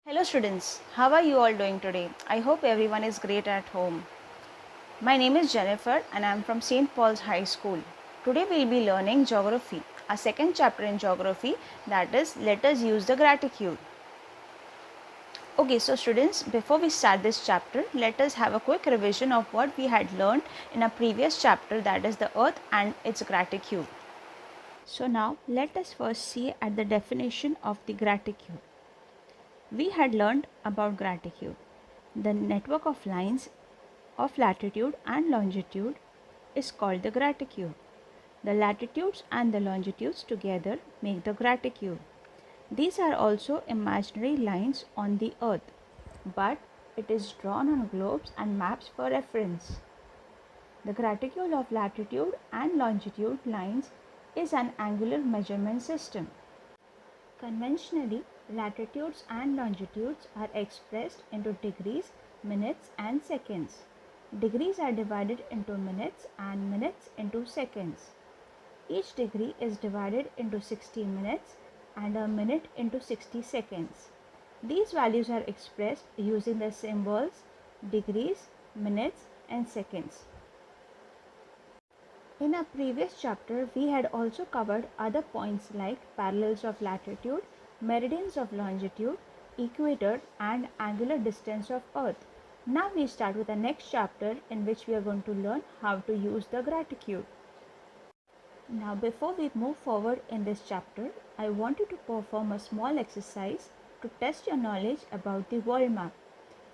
Hello students, how are you all doing today? I hope everyone is great at home. My name is Jennifer and I am from St. Paul's High School. Today we will be learning geography, a second chapter in geography, that is, let us use the gratitude. Okay, so students, before we start this chapter, let us have a quick revision of what we had learned in a previous chapter, that is the earth and its gratitude. So now let us first see at the definition of the gratitude. We had learned about gratitude. The network of lines of latitude and longitude is called the gratitude. The latitudes and the longitudes together make the gratitude. These are also imaginary lines on the earth, but it is drawn on globes and maps for reference. The gratitude of latitude and longitude lines is an angular measurement system. Conventionally, latitudes and longitudes are expressed into degrees, minutes and seconds. Degrees are divided into minutes and minutes into seconds. Each degree is divided into 60 minutes and a minute into 60 seconds. These values are expressed using the symbols degrees, minutes and seconds. In our previous chapter, we had also covered other points like parallels of latitude, meridians of longitude, equator and angular distance of Earth. Now we start with the next chapter in which we are going to learn how to use the gratitude. Now before we move forward in this chapter, I want you to perform a small exercise to test your knowledge about the world map.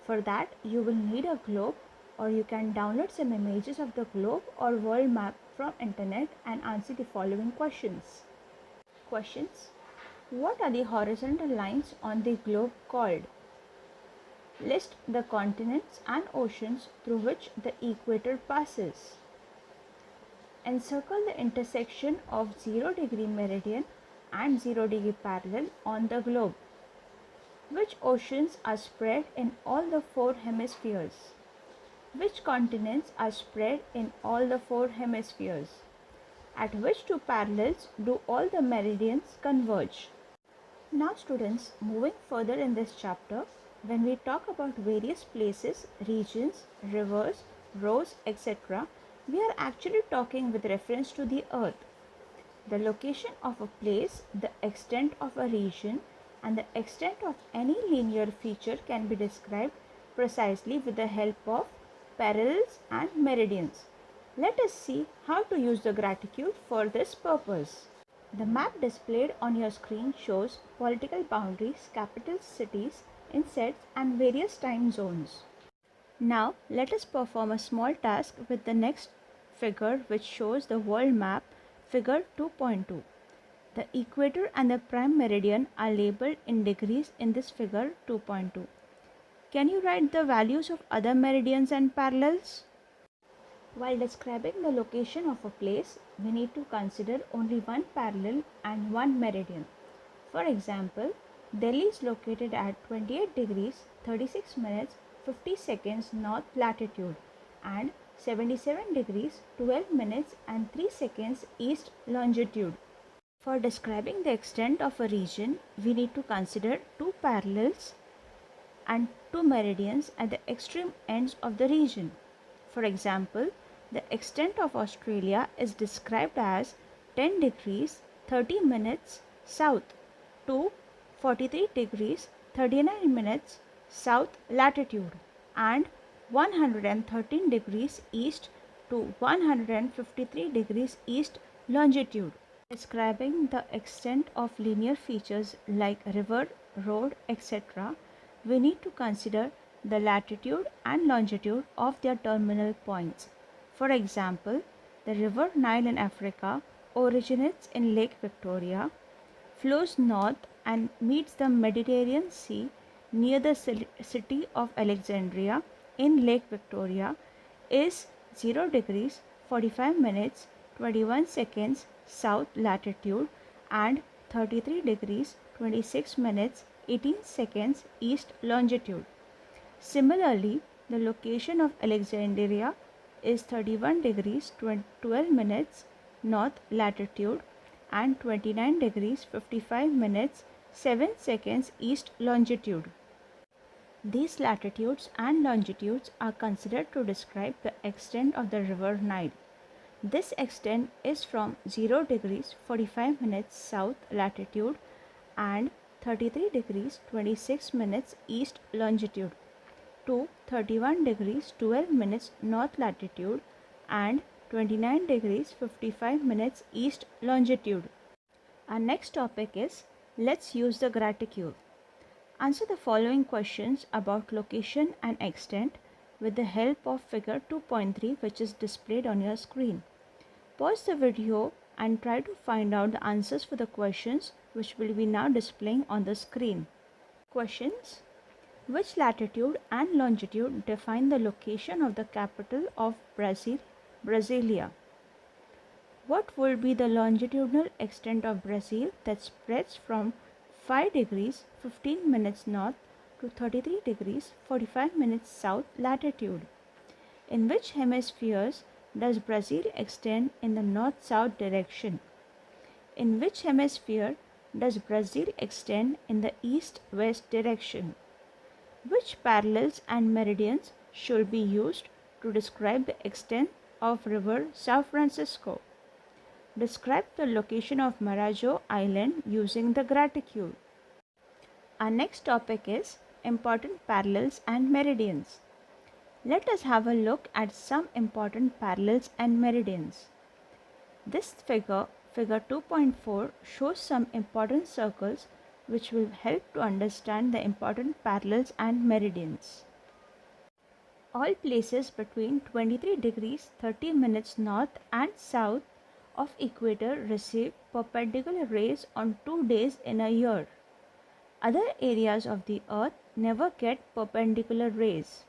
For that, you will need a globe, or you can download some images of the globe or world map from internet and answer the following questions. Questions: what are the horizontal lines on the globe called? List the continents and oceans through which the equator passes. Encircle the intersection of 0-degree meridian and 0-degree parallel on the globe. Which oceans are spread in all the 4 hemispheres? Which continents are spread in all the 4 hemispheres? At which 2 parallels do all the meridians converge? Now students, moving further in this chapter, when we talk about various places, regions, rivers, roads, etc., we are actually talking with reference to the earth. The location of a place, the extent of a region, and the extent of any linear feature can be described precisely with the help of parallels and meridians. Let us see how to use the gratitude for this purpose. The map displayed on your screen shows political boundaries, capital cities in sets and various time zones. Now let us perform a small task with the next figure, which shows the world map, figure 2.2. The equator and the prime meridian are labeled in degrees in this figure 2.2. Can you write the values of other meridians and parallels? While describing the location of a place, we need to consider only one parallel and one meridian. For example, Delhi is located at 28 degrees 36 minutes 50 seconds north latitude and 77 degrees 12 minutes and 3 seconds east longitude. For describing the extent of a region, we need to consider 2 parallels and 2 meridians at the extreme ends of the region. For example, the extent of Australia is described as 10 degrees 30 minutes south to 43 degrees 39 minutes south latitude and 113 degrees east to 153 degrees east longitude. Describing the extent of linear features like river, road, etc., we need to consider the latitude and longitude of their terminal points. For example, the river Nile in Africa originates in Lake Victoria, flows north and meets the Mediterranean Sea near the city of Alexandria in Lake Victoria, is 0 degrees 45 minutes 21 seconds south latitude and 33 degrees 26 minutes 18 seconds east longitude. Similarly, the location of Alexandria is 31 degrees 12 minutes north latitude and 29 degrees 55 minutes 7 seconds east longitude. These latitudes and longitudes are considered to describe the extent of the river Nile. This extent is from 0 degrees 45 minutes south latitude and 33 degrees 26 minutes east longitude to 31 degrees 12 minutes north latitude and 29 degrees 55 minutes east longitude. Our next topic is let's use the graticule. Answer the following questions about location and extent with the help of figure 2.3 which is displayed on your screen. Pause the video and try to find out the answers for the questions which will be now displaying on the screen. Questions: which latitude and longitude define the location of the capital of Brazil, Brasilia? What would be the longitudinal extent of Brazil that spreads from 5 degrees 15 minutes north to 33 degrees 45 minutes south latitude? In which hemispheres does Brazil extend in the north-south direction? In which hemisphere does Brazil extend in the east-west direction? Which parallels and meridians should be used to describe the extent of River São Francisco? Describe the location of Marajo Island using the graticule. Our next topic is important parallels and meridians. Let us have a look at some important parallels and meridians. This figure 2.4, shows some important circles which will help to understand the important parallels and meridians. All places between 23 degrees 30 minutes north and south of equator receive perpendicular rays on 2 days in a year. Other areas of the earth never get perpendicular rays.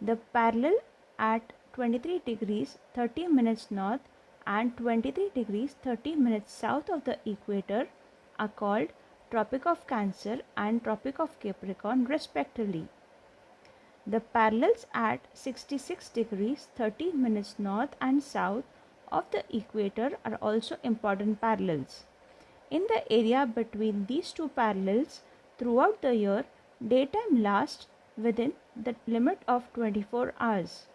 The parallel at 23 degrees 30 minutes north and 23 degrees 30 minutes south of the equator are called Tropic of Cancer and Tropic of Capricorn respectively. The parallels at 66 degrees 30 minutes north and south of the equator are also important parallels. In the area between these two parallels, throughout the year, daytime lasts within the limit of 24 hours.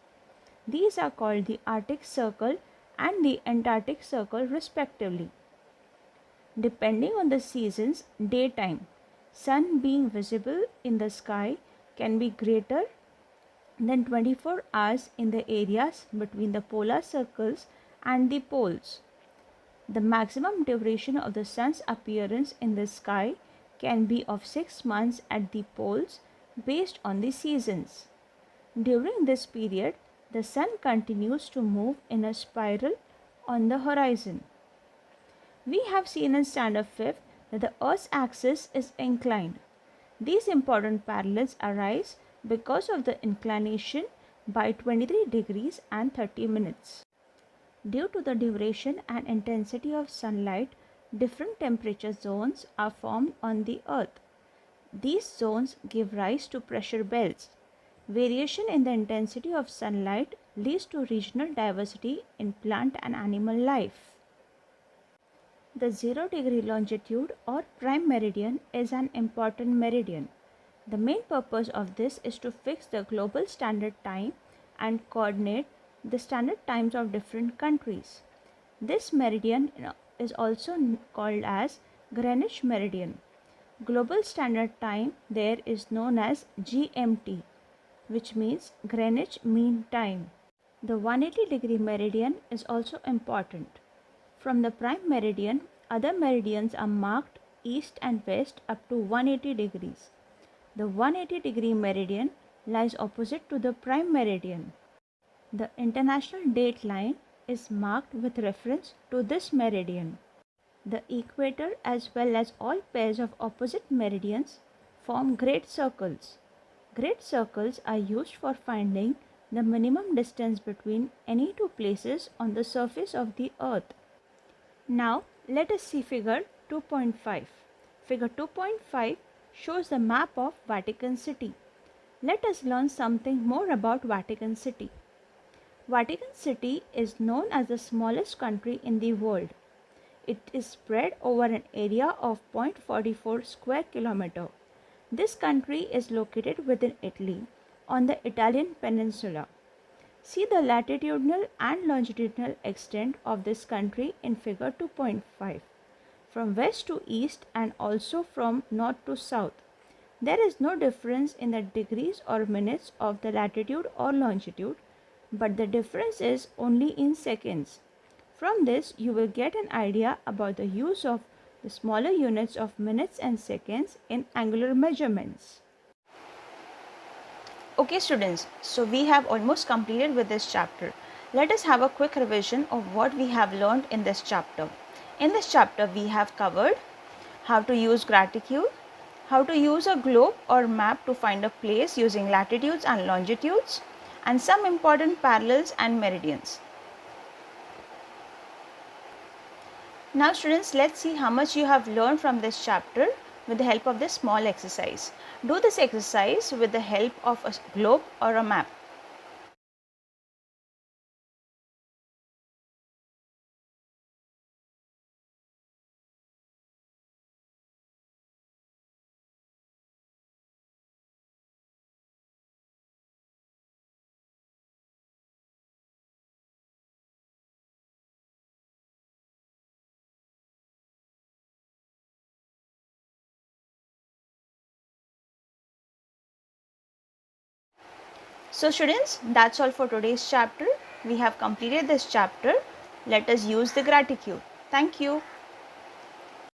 These are called the Arctic Circle and the Antarctic Circle respectively. Depending on the seasons, daytime, sun being visible in the sky can be greater than 24 hours in the areas between the polar circles and the poles. The maximum duration of the sun's appearance in the sky can be of 6 months at the poles based on the seasons. During this period, the sun continues to move in a spiral on the horizon. We have seen in standard 5th that the Earth's axis is inclined. These important parallels arise because of the inclination by 23 degrees and 30 minutes. Due to the duration and intensity of sunlight, different temperature zones are formed on the Earth. These zones give rise to pressure belts. Variation in the intensity of sunlight leads to regional diversity in plant and animal life. The 0 degree longitude or prime meridian is an important meridian. The main purpose of this is to fix the global standard time and coordinate the standard times of different countries. This meridian is also called as Greenwich Meridian. Global Standard Time there is known as GMT, which means Greenwich Mean Time. The 180-degree meridian is also important. From the prime meridian, other meridians are marked east and west up to 180 degrees. The 180-degree meridian lies opposite to the prime meridian. The international date line is marked with reference to this meridian. The equator as well as all pairs of opposite meridians form great circles. Great circles are used for finding the minimum distance between any two places on the surface of the earth. Now let us see figure 2.5. Figure 2.5 shows the map of Vatican City. Let us learn something more about Vatican City. Vatican City is known as the smallest country in the world. It is spread over an area of 0.44 square kilometer. This country is located within Italy on the Italian peninsula. See the latitudinal and longitudinal extent of this country in figure 2.5 from west to east and also from north to south. There is no difference in the degrees or minutes of the latitude or longitude, but the difference is only in seconds. From this, you will get an idea about the use of the smaller units of minutes and seconds in angular measurements. Okay students, so we have almost completed with this chapter. Let us have a quick revision of what we have learned in this chapter. In this chapter, we have covered how to use graticule, how to use a globe or map to find a place using latitudes and longitudes, and some important parallels and meridians. Now students, let's see how much you have learned from this chapter with the help of this small exercise. Do this exercise with the help of a globe or a map. So students, that's all for today's chapter. We have completed this chapter. Let us use the graticule. Thank you.